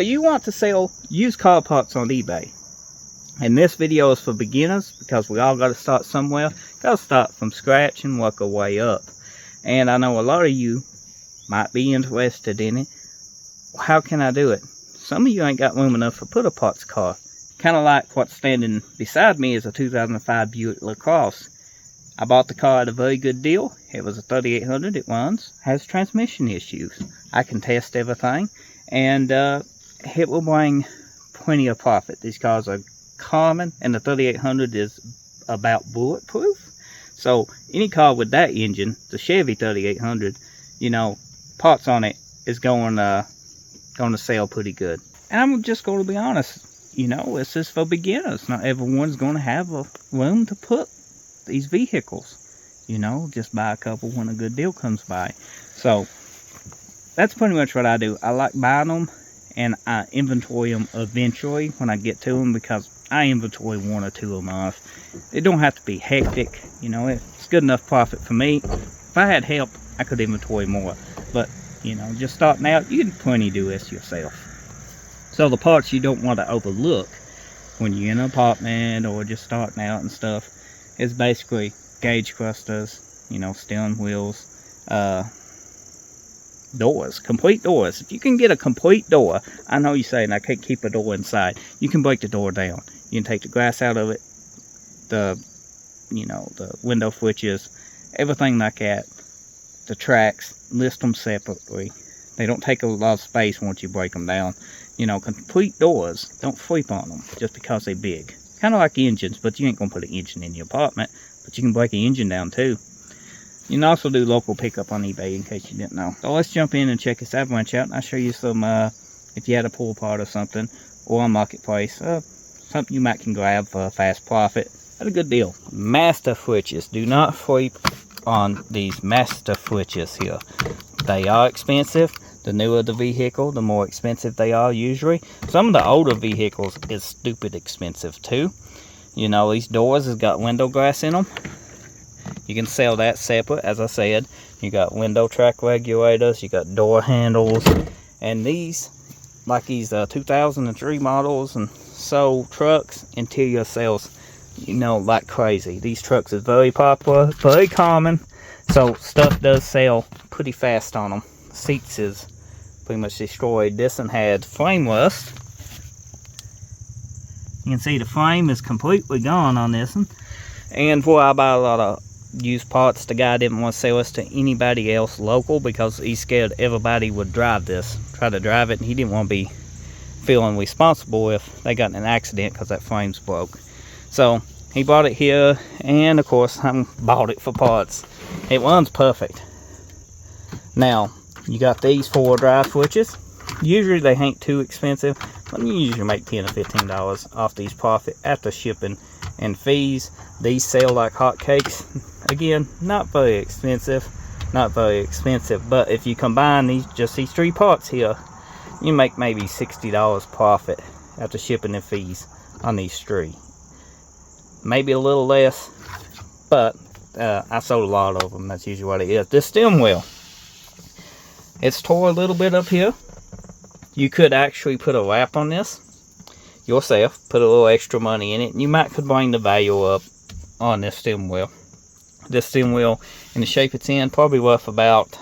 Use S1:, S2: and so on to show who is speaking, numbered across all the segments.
S1: You want to sell used car parts on eBay. And this video is for beginners because we all got to start somewhere. Got to start from scratch and work our way up. And I know a lot of you might be interested in it. How can I do it? Some of you ain't got room enough to put a parts car. Kind of like what's standing beside me is a 2005 Buick LaCrosse. I bought the car at a very good deal. It was a 3800. It runs. Has transmission issues. I can test everything. And it will bring plenty of profit. These cars are common, and the 3800 is about bulletproof. So any car with that engine, the Chevy 3800, you know, parts on it is going to sell pretty good. And I'm just going to be honest, you know, this is for beginners. Not everyone's going to have a room to put these vehicles. You know, just buy a couple when a good deal comes by. So that's pretty much what I do. I like buying them, and I inventory them eventually when I get to them, because I inventory 1 or 2 a month. It don't have to be hectic, you know. It's good enough profit for me. If I had help, I could inventory more. But, you know, just starting out, you can plenty do this yourself. So the parts you don't want to overlook when you're in an apartment or just starting out and stuff is basically gauge clusters, you know, steering wheels, doors, complete doors. If you can get a complete door, I know you're saying I can't keep a door inside. You can break the door down. You can take the glass out of it, the window switches, everything like that, the tracks, list them separately. They don't take a lot of space once you break them down. You know, complete doors, don't sleep on them just because they're big. Kind of like engines, but you ain't gonna put an engine in your apartment, but you can break an engine down too. You can also do local pickup on eBay, in case you didn't know. So let's jump in and check this avalanche out, and I'll show you some, if you had a pull apart or something, or on Marketplace, something you might can grab for a fast profit at a good deal. Master switches. Do not sleep on these master switches here. They are expensive. The newer the vehicle, the more expensive they are usually. Some of the older vehicles is stupid expensive too. You know, these doors has got window glass in them. You can sell that separate, as I said. You got window track regulators, you got door handles, and these, like these 2003 models and so trucks, interior sales, you know, like crazy. These trucks is very popular, very common, so stuff does sell pretty fast on them. Seats is pretty much destroyed. This one had flame rust. You can see the frame is completely gone on this one. And where I buy a lot of used parts, the guy didn't want to sell us to anybody else local because he's scared everybody would drive this, try to drive it, and he didn't want to be feeling responsible if they got in an accident because that frame's broke. So he bought it here, and of course I bought it for parts. It runs perfect. Now you got these 4 drive switches. Usually they ain't too expensive, but you usually make $10 or $15 off these profit after shipping and fees. These sell like hotcakes. Again, not very expensive, but if you combine these 3 parts here, you make maybe $60 profit after shipping and fees on these 3. Maybe a little less, but I sold a lot of them. That's usually what it is. This stem wheel, it's tore a little bit up here. You could actually put a wrap on this yourself, put a little extra money in it, and you might could bring the value up on this stem wheel. This stem wheel, in the shape it's in, probably worth about,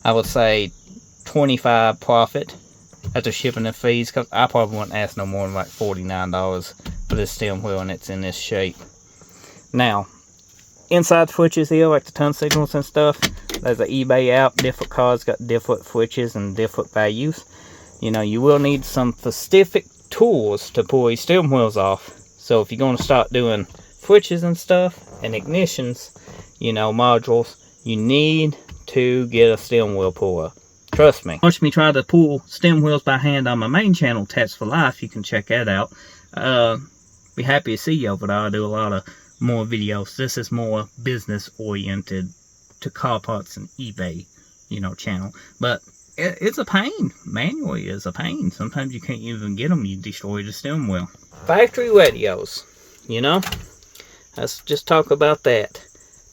S1: I would say, $25 profit after shipping and fees, because I probably wouldn't ask no more than like $49 for this stem wheel, and it's in this shape. Now, inside switches here, like the turn signals and stuff, there's an eBay app. Different cars got different switches and different values. You know, you will need some specific tools to pull these steering wheels off. So if you're going to start doing switches and stuff and ignitions, you know, modules, you need to get a steering wheel puller. Trust me. Watch me try to pull stem wheels by hand on my main channel, TattsForLife. You can check that out. Be happy to see you over there. I do a lot of more videos. This is more business oriented to car parts and eBay, you know, channel. But it's a pain. Manually is a pain. Sometimes you can't even get them. You destroy the steering wheel. Factory radios, you know, let's just talk about that.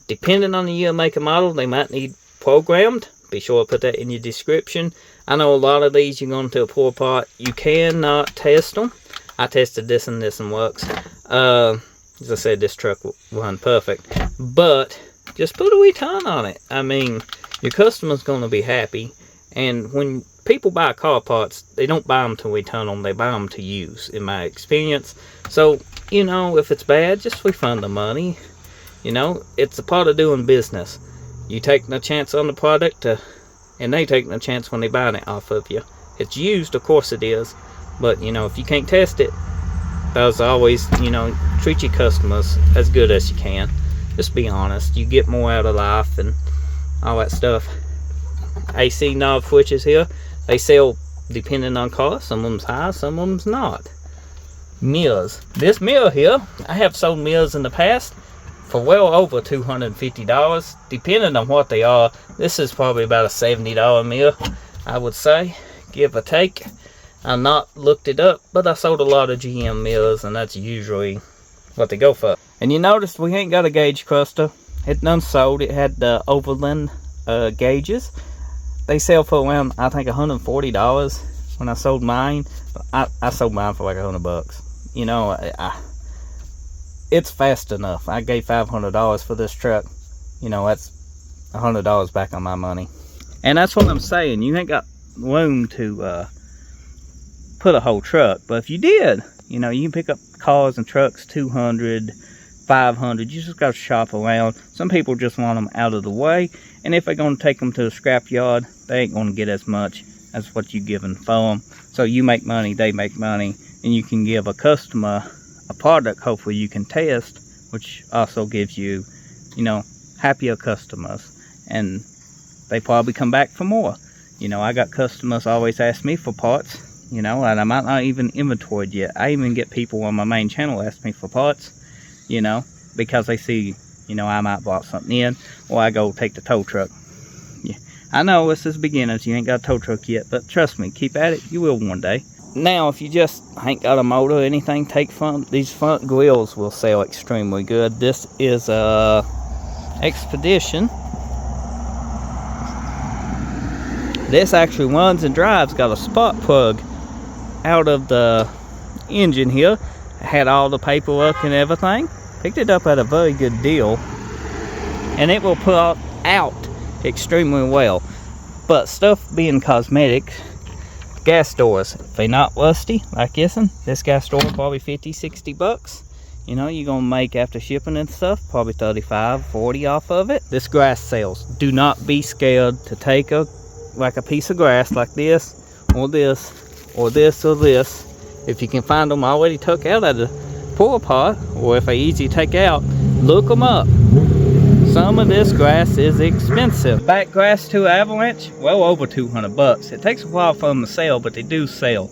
S1: Depending on the year, make, and model, they might need programmed. Be sure to put that in your description. I know a lot of these you're going to a pour pot. You cannot test them. I tested this and works. As I said, this truck wasn't perfect, but just put a wee ton on it. I mean, your customer's going to be happy. And when people buy car parts, they don't buy them to return them, they buy them to use, in my experience. So, you know, if it's bad, just refund the money. You know, it's a part of doing business. You taking a chance on the product, and they taking a chance when they buying it off of you. It's used, of course it is, but, you know, if you can't test it, as always, you know, treat your customers as good as you can. Just be honest. You get more out of life and all that stuff. AC knob switches here, they sell depending on cost. Some of them's high, some of them's not. Mirrors. This mirror here, I have sold mirrors in the past for well over $250, depending on what they are. This is probably about a $70 mirror, I would say, give or take. I've not looked it up, but I sold a lot of GM mirrors, and that's usually what they go for. And you notice we ain't got a gauge cluster. It done sold. It had the Overland gauges. They sell for around, I think, $140 when I sold mine. I sold mine for like $100. You know, it's fast enough. I gave $500 for this truck. You know, that's $100 back on my money. And that's what I'm saying. You ain't got room to put a whole truck. But if you did, you know, you can pick up cars and trucks, 200, 500. You just got to shop around. Some people just want them out of the way. And if they're going to take them to the scrap yard, they ain't going to get as much as what you giving for them. So you make money, they make money, and you can give a customer a product hopefully you can test, which also gives you, you know, happier customers, and they probably come back for more. You know, I got customers always ask me for parts, you know, and I might not even inventoried yet. I even get people on my main channel ask me for parts, you know, because they see, you know, I might bought something in, or I go take the tow truck. Yeah, I know this is beginners, you ain't got a tow truck yet, but trust me, keep at it, you will one day. Now, if you just ain't got a motor or anything, these front grills will sell extremely good. This is a Expedition. This actually runs and drives, got a spark plug out of the engine here. Had all the paperwork and everything. Picked it up at a very good deal, and it will put out extremely well. But stuff being cosmetic, gas doors, if they're not rusty like this gas door probably 50, 60 bucks. You know, you're gonna make after shipping and stuff probably 35, 40 off of it. This grass sales, do not be scared to take a piece of grass like this or this or this or this. If you can find them already took out of the pour pot, or if they easy to take out, look them up. Some of this grass is expensive. Back grass to Avalanche, well over 200 bucks. It takes a while for them to sell, but they do sell.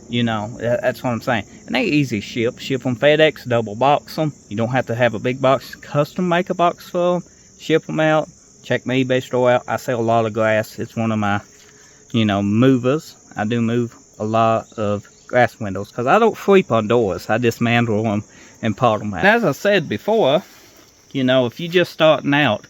S1: You know, that's what I'm saying. And they easy ship. Ship them FedEx, double box them. You don't have to have a big box. Custom make a box for them. Ship them out. Check my eBay store out. I sell a lot of grass. It's one of my, you know, movers. I do move a lot of grass windows because I don't sleep on doors. I dismantle them and pot them out. And as I said before, you know, if you're just starting out,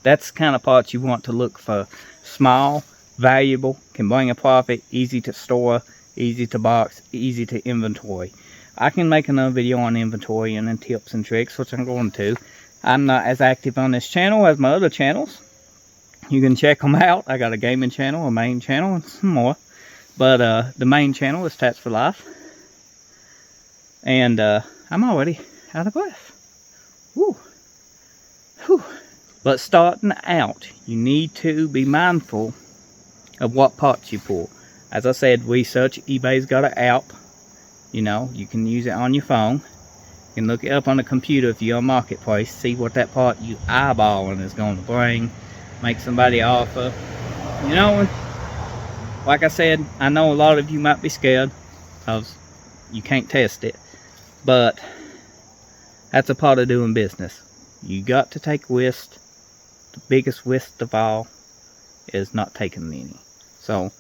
S1: that's the kind of parts you want to look for. Small, valuable, can bring a profit, easy to store, easy to box, easy to inventory. I can make another video on inventory and then tips and tricks, which I'm going to. I'm not as active on this channel as my other channels. You can check them out. I got a gaming channel, a main channel, and some more. But the main channel is TattsForLife. And I'm already out of breath. Woo. Whew. But starting out, you need to be mindful of what parts you pull. As I said, research. eBay's got an app. You know, you can use it on your phone. You can look it up on the computer if you're on Marketplace. See what that part you eyeballing is going to bring. Make somebody offer. You know, like I said, I know a lot of you might be scared because you can't test it. But that's a part of doing business. You got to take risk. The biggest risk of all is not taking any. So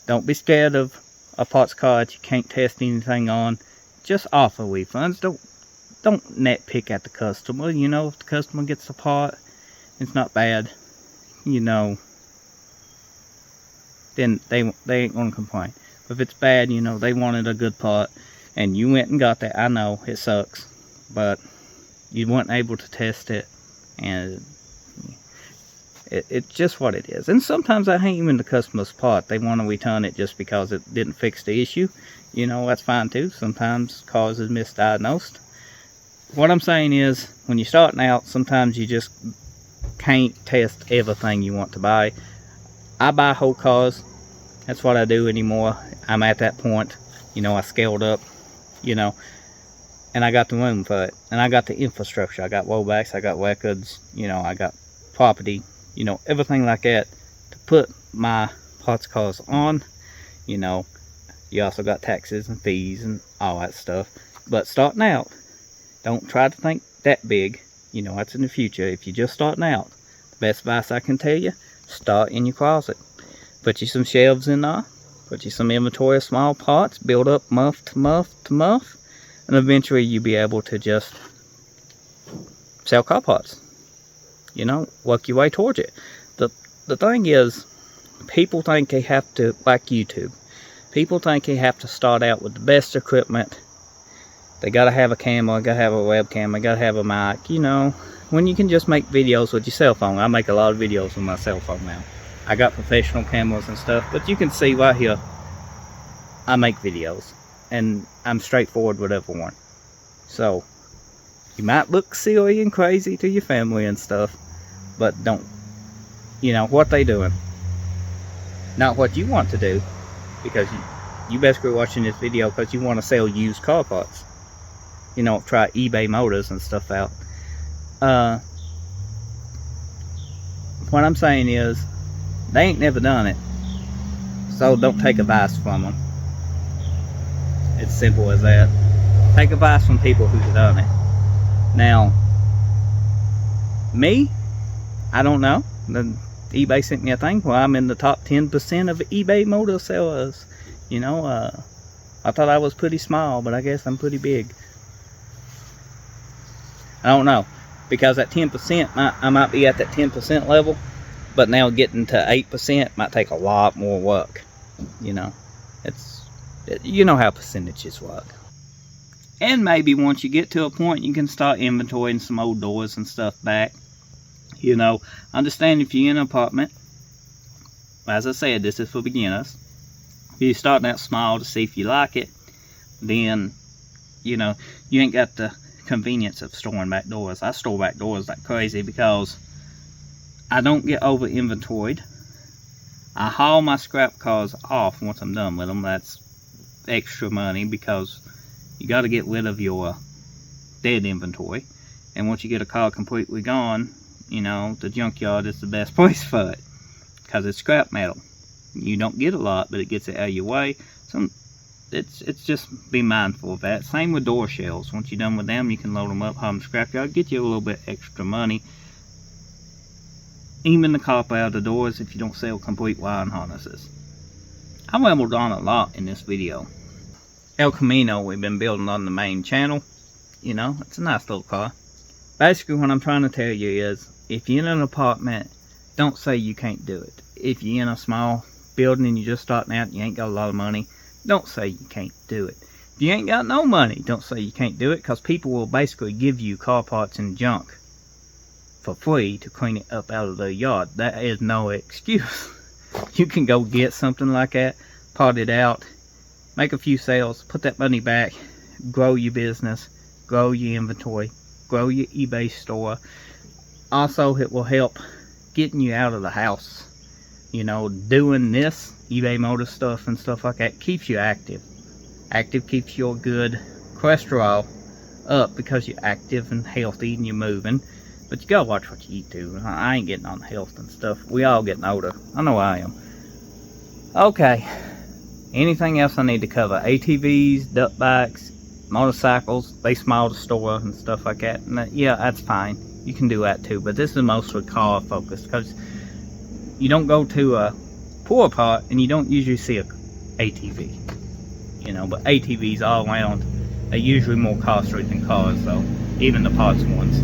S1: don't be scared of a parts card you can't test anything on. Just offer refunds. Don't nitpick at the customer. You know, if the customer gets the part, it's not bad. You know, then they ain't gonna complain. If it's bad, you know, they wanted a good part, and you went and got that. I know it sucks, but you weren't able to test it, and it's just what it is. And sometimes I ain't even the customer's part. They want to return it just because it didn't fix the issue. You know, that's fine too. Sometimes cause is misdiagnosed. What I'm saying is, when you're starting out, sometimes you just can't test everything you want to buy. I buy whole cars. That's what I do anymore. I'm at that point. You know, I scaled up, you know, and I got the room for it. And I got the infrastructure. I got rollbacks, I got records, you know, I got property, you know, everything like that to put my parts cars on. You know, you also got taxes and fees and all that stuff. But starting out, don't try to think that big. You know, that's in the future. If you're just starting out, the best advice I can tell you, start in your closet. Put you some shelves in there. Put you some inventory of small parts. Build up month to month to month. And eventually you'll be able to just sell car parts. You know, work your way towards it. The thing is, people think they have to, like YouTube, people think they have to start out with the best equipment. They gotta have a camera, gotta have a webcam, they gotta have a mic, you know, when you can just make videos with your cell phone. I make a lot of videos with my cell phone now. I got professional cameras and stuff, but you can see right here, I make videos, and I'm straightforward with everyone. So, you might look silly and crazy to your family and stuff, but don't, you know, what they doing. Not what you want to do, because you basically watching this video because you want to sell used car parts. You know, try eBay Motors and stuff out. What I'm saying is, they ain't never done it, so don't take advice from them. It's simple as that. Take advice from people who've done it. Now, me, I don't know. eBay sent me a thing where I'm in the top 10% of eBay motor sellers. You know, I thought I was pretty small, but I guess I'm pretty big. I don't know, because at 10%, I might be at that 10% level, but now getting to 8% might take a lot more work. You know, you know how percentages work. And maybe once you get to a point, you can start inventorying some old doors and stuff back. You know, understand if you're in an apartment, as I said, this is for beginners. If you're starting out small to see if you like it, then, you know, you ain't got the convenience of storing back doors. I store back doors like crazy because I don't get over inventoried. I haul my scrap cars off once I'm done with them. That's extra money because you got to get rid of your dead inventory. And once you get a car completely gone, you know, the junkyard is the best place for it because it's scrap metal. You don't get a lot, but it gets it out of your way. So it's just be mindful of that. Same with door shells. Once you're done with them, you can load them up, haul them to scrapyard, get you a little bit extra money. Even the copper out of the doors if you don't sell complete wiring harnesses. I rambled on a lot in this video. El Camino we've been building on the main channel. You know, it's a nice little car. Basically what I'm trying to tell you is, if you're in an apartment, don't say you can't do it. If you're in a small building and you're just starting out and you ain't got a lot of money, don't say you can't do it. If you ain't got no money, don't say you can't do it, because people will basically give you car parts and junk for free to clean it up out of the yard. That is no excuse. You can go get something like that, part it out, make a few sales, put that money back, grow your business, grow your inventory, grow your eBay store. Also, it will help getting you out of the house. You know, doing this eBay motor stuff and stuff like that keeps you active. Active keeps your good cholesterol up because you're active and healthy and you're moving. But you gotta watch what you eat too. I ain't getting on health and stuff. We all getting older. I know I am. Okay. Anything else I need to cover? ATVs, dirt bikes, motorcycles, they small to store and stuff like that. And yeah, that's fine. You can do that too. But this is mostly car focused because you don't go to a poor part and you don't usually see a ATV. You know, but ATVs all around, they're usually more costly than cars though. Even the parts ones.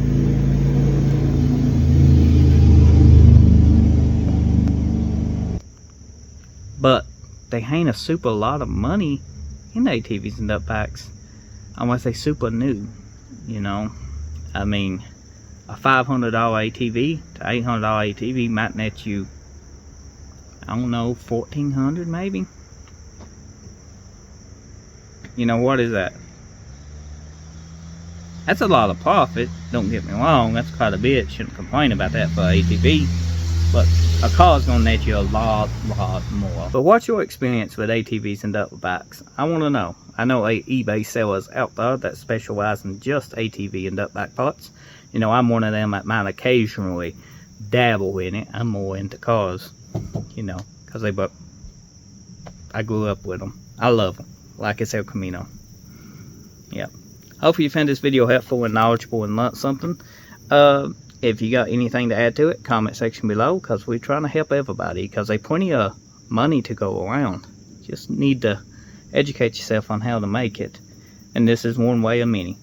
S1: but they ain't a super lot of money in ATVs and duck bikes. I want to say super new, you know. I mean, a $500 ATV to $800 ATV might net you, I don't know, $1,400 maybe. You know, what is that? That's a lot of profit, don't get me wrong, that's quite a bit, shouldn't complain about that for an ATV, but a car's gonna net you a lot more. But what's your experience with ATVs and duck bikes? I wanna know. I know eBay sellers out there that specialize in just ATV and duck bike parts. You know, I'm one of them that might occasionally dabble in it. I'm more into cars, you know, because I grew up with them. I love them, like it's El Camino. Yep. Hopefully you found this video helpful and knowledgeable and learned something. If you got anything to add to it, comment section below, because we're trying to help everybody, because there's plenty of money to go around. Just need to educate yourself on how to make it, and this is one way of many.